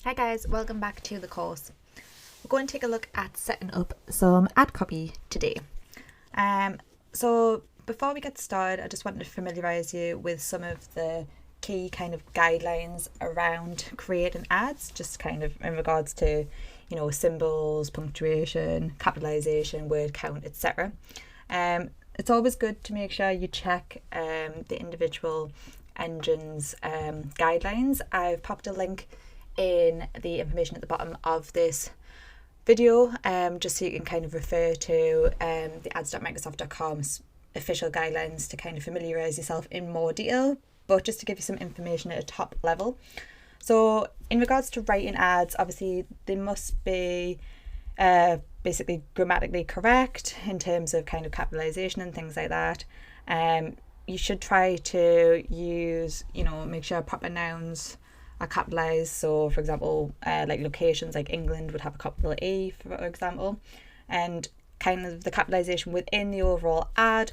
Hi guys, welcome back to the course. We're going to take a look at setting up some ad copy today. So before we get started, I just wanted to familiarise you with some of the key kind of guidelines around creating ads, just kind of in regards to, symbols, punctuation, capitalisation, word count, etc. It's always good to make sure you check the individual engines' guidelines. I've popped a link in the information at the bottom of this video, just so you can kind of refer to the ads.microsoft.com's official guidelines to kind of familiarise yourself in more detail, but just to give you some information at a top level. So in regards to writing ads, obviously they must be basically grammatically correct in terms of kind of capitalisation and things like that. You should try to use, make sure proper nouns are capitalised. So for example, like locations like England would have a capital E, for example, and kind of the capitalisation within the overall ad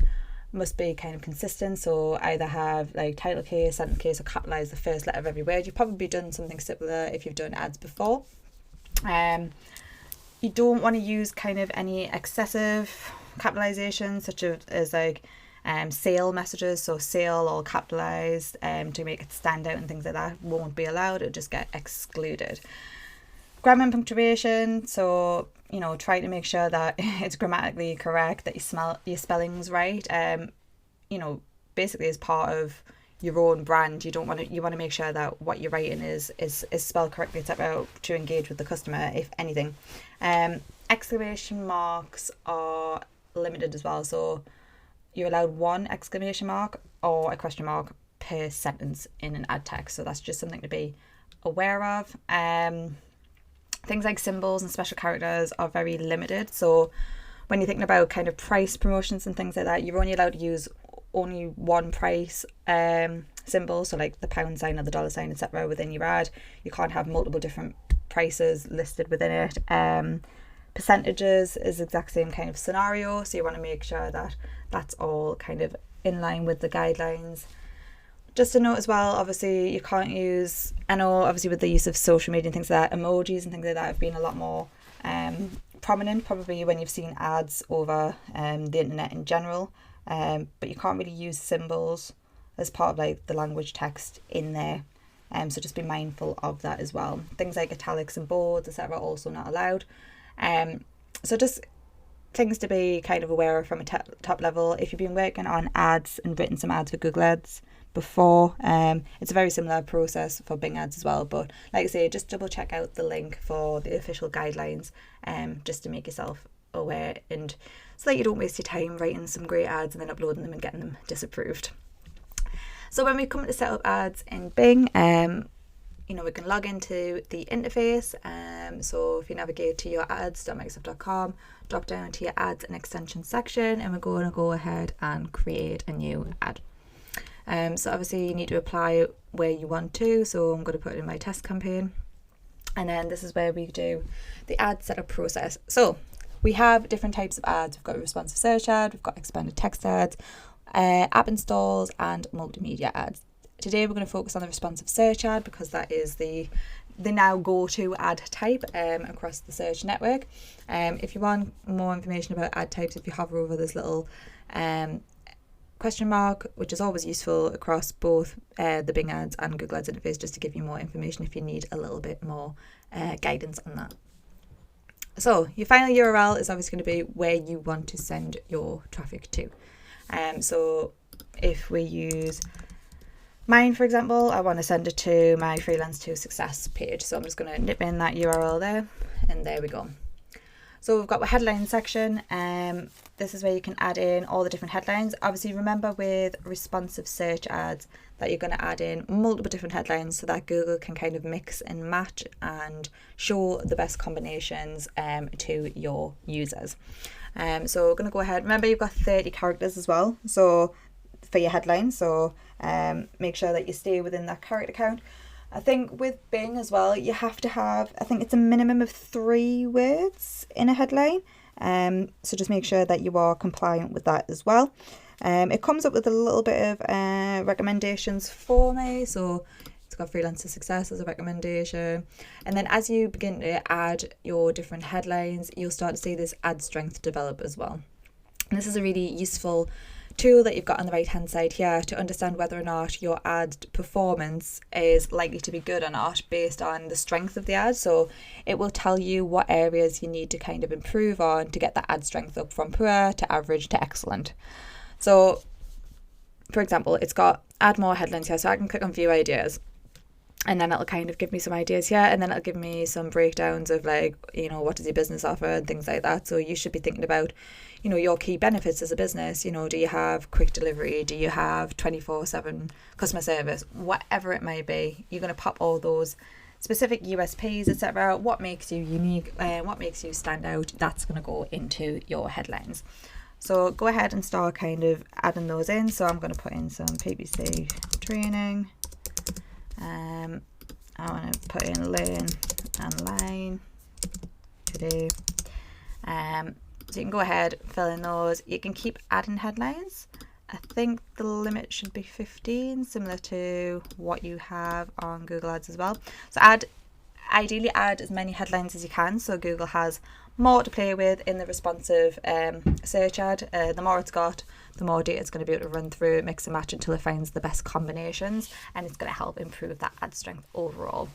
must be kind of consistent. So either have like title case, sentence case, or capitalise the first letter of every word. You've probably done something similar if you've done ads before. You don't want to use kind of any excessive capitalisation, such as like sale messages, so sale all capitalised to make it stand out and things like that won't be allowed. It'll just get excluded. Grammar and punctuation, so try to make sure that it's grammatically correct, that your spelling's right. Basically as part of your own brand, you want to make sure that what you're writing is spelled correctly, etc., to engage with the customer, if anything. Exclamation marks are limited as well, so you're allowed one exclamation mark or a question mark per sentence in an ad text, so that's just something to be aware of. Things like symbols and special characters are very limited, so when you're thinking about kind of price promotions and things like that, you're only allowed to use only one price symbol, so like the pound sign or the dollar sign, etc., within your ad. You can't have multiple different prices listed within it. Percentages is the exact same kind of scenario, so you want to make sure that that's all kind of in line with the guidelines. Just a note as well, obviously you can't use, I know obviously with the use of social media and things like that, emojis and things like that have been a lot more prominent probably when you've seen ads over the internet in general, but you can't really use symbols as part of like the language text in there, so just be mindful of that as well. Things like italics and boards, etc., are also not allowed. So just things to be kind of aware of from a top level. If you've been working on ads and written some ads for Google Ads before, it's a very similar process for Bing ads as well, but like I say, just double check out the link for the official guidelines, just to make yourself aware, and so that you don't waste your time writing some great ads and then uploading them and getting them disapproved. So when we come to set up ads in Bing, we can log into the interface. So if you navigate to your ads.microsoft.com, drop down to your ads and extensions section, and we're going to go ahead and create a new ad. So obviously you need to apply where you want to. So I'm going to put it in my test campaign. And then this is where we do the ad setup process. So we have different types of ads. We've got a responsive search ad, we've got expanded text ads, app installs, and multimedia ads. Today we're going to focus on the responsive search ad because that is the now go-to ad type across the search network. If you want more information about ad types, if you hover over this little question mark, which is always useful across both the Bing ads and Google Ads interface, just to give you more information if you need a little bit more guidance on that. So your final URL is obviously going to be where you want to send your traffic to. So if we use mine, for example, I want to send it to my freelance to success page. So I'm just going to nip in that URL there, and there we go. So we've got a headline section. This is where you can add in all the different headlines. Obviously, remember with responsive search ads that you're going to add in multiple different headlines so that Google can kind of mix and match and show the best combinations to your users. So we're going to go ahead. Remember, you've got 30 characters as well. So for your headline, so make sure that you stay within that character count. I think with Bing as well, you have to have, I think it's a minimum of 3 words in a headline. So just make sure that you are compliant with that as well. It comes up with a little bit of recommendations for me. So It's got Freelancer Success as a recommendation. And then as you begin to add your different headlines, you'll start to see this ad strength develop as well. And this is a really useful tool that you've got on the right hand side here to understand whether or not your ad performance is likely to be good or not based on the strength of the ad. So it will tell you what areas you need to kind of improve on to get that ad strength up from poor to average to excellent. So for example, it's got add more headlines here, so I can click on view ideas. And then it'll kind of give me some ideas here, and then it'll give me some breakdowns of like, what does your business offer and things like that. So you should be thinking about, your key benefits as a business. Do you have quick delivery? Do you have 24/7 customer service? Whatever it may be, you're going to pop all those specific USPs, etc. What makes you unique and what makes you stand out, that's going to go into your headlines. So go ahead and start kind of adding those in. So I'm going to put in some PPC training. I want to put in learn online today. So you can go ahead, fill in those. You can keep adding headlines. I think the limit should be 15, similar to what you have on Google Ads as well. So ideally add as many headlines as you can, so Google has more to play with in the responsive search ad. The more it's got, the more data it's going to be able to run through, mix and match until it finds the best combinations, and it's going to help improve that ad strength overall.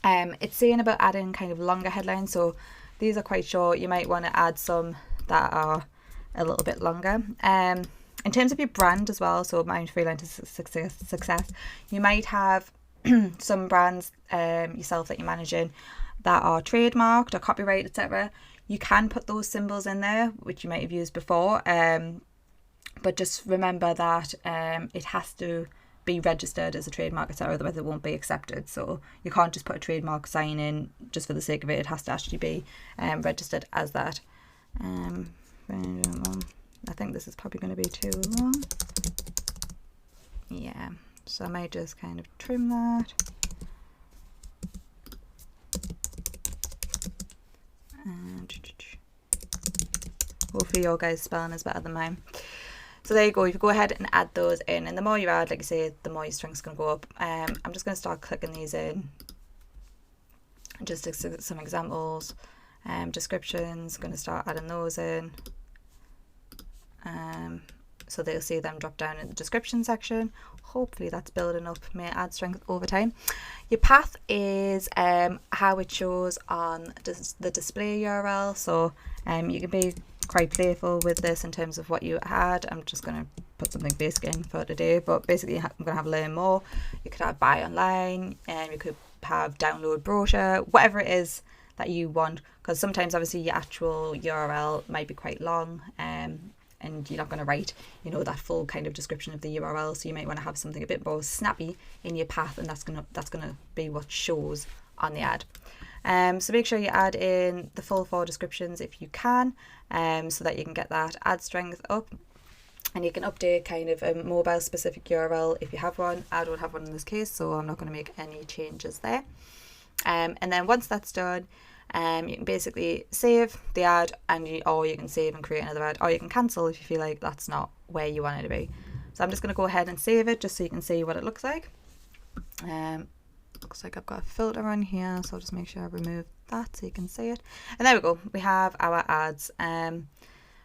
It's saying about adding kind of longer headlines, so these are quite short. You might want to add some that are a little bit longer. In terms of your brand as well, so Mind Freelancer Success, you might have some brands yourself that you're managing that are trademarked or copyright, etc. You can put those symbols in there, which you might have used before, but just remember that it has to be registered as a trademark, etc. Otherwise it won't be accepted. So you can't just put a trademark sign in just for the sake of it. It has to actually be registered as that. I think this is probably going to be too long. Yeah, so I might just kind of trim that. And hopefully your guys' spelling is better than mine. So there you go. You go ahead and add those in, and the more you add, like I say, the more your strength's going to go up. I'm just going to start clicking these in. Just some examples. Descriptions, going to start adding those in. So they'll see them drop down in the description section. Hopefully that's building up my ad strength over time. Your path is how it shows on the display URL. So you can be quite playful with this in terms of what you add. I'm just going to put something basic in for today, but basically I'm going to have learn more. You could have buy online, and you could have download brochure, whatever it is that you want, because sometimes obviously your actual URL might be quite long, and you're not going to write that full kind of description of the URL, so you might want to have something a bit more snappy in your path, and that's gonna be what shows on the ad. So make sure you add in the full 4 descriptions if you can, so that you can get that ad strength up, and you can update kind of a mobile specific URL if you have one. I don't have one in this case, so I'm not going to make any changes there. And then once that's done, you can basically save the ad, or you can save and create another ad, or you can cancel if you feel like that's not where you want it to be. So I'm just going to go ahead and save it just so you can see what it looks like. Looks like I've got a filter on here, so I'll just make sure I remove that so you can see it. And there we go, we have our ads.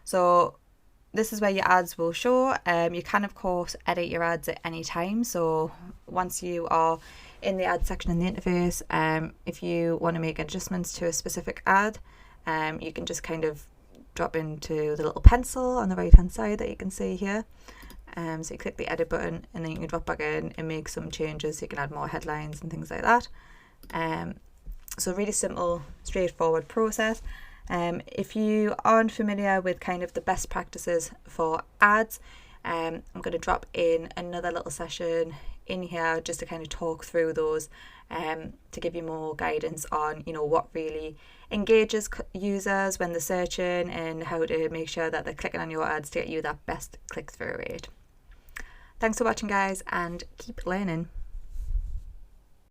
So this is where your ads will show. You can of course edit your ads at any time, so once you are in the ad section in the interface, if you want to make adjustments to a specific ad, you can just kind of drop into the little pencil on the right hand side that you can see here. So you click the edit button, and then you can drop back in and make some changes, so you can add more headlines and things like that. So really simple, straightforward process. If you aren't familiar with kind of the best practices for ads, I'm going to drop in another little session in here just to kind of talk through those, to give you more guidance on what really engages users when they're searching, and how to make sure that they're clicking on your ads to get you that best click-through rate. Thanks for watching, guys, and keep learning.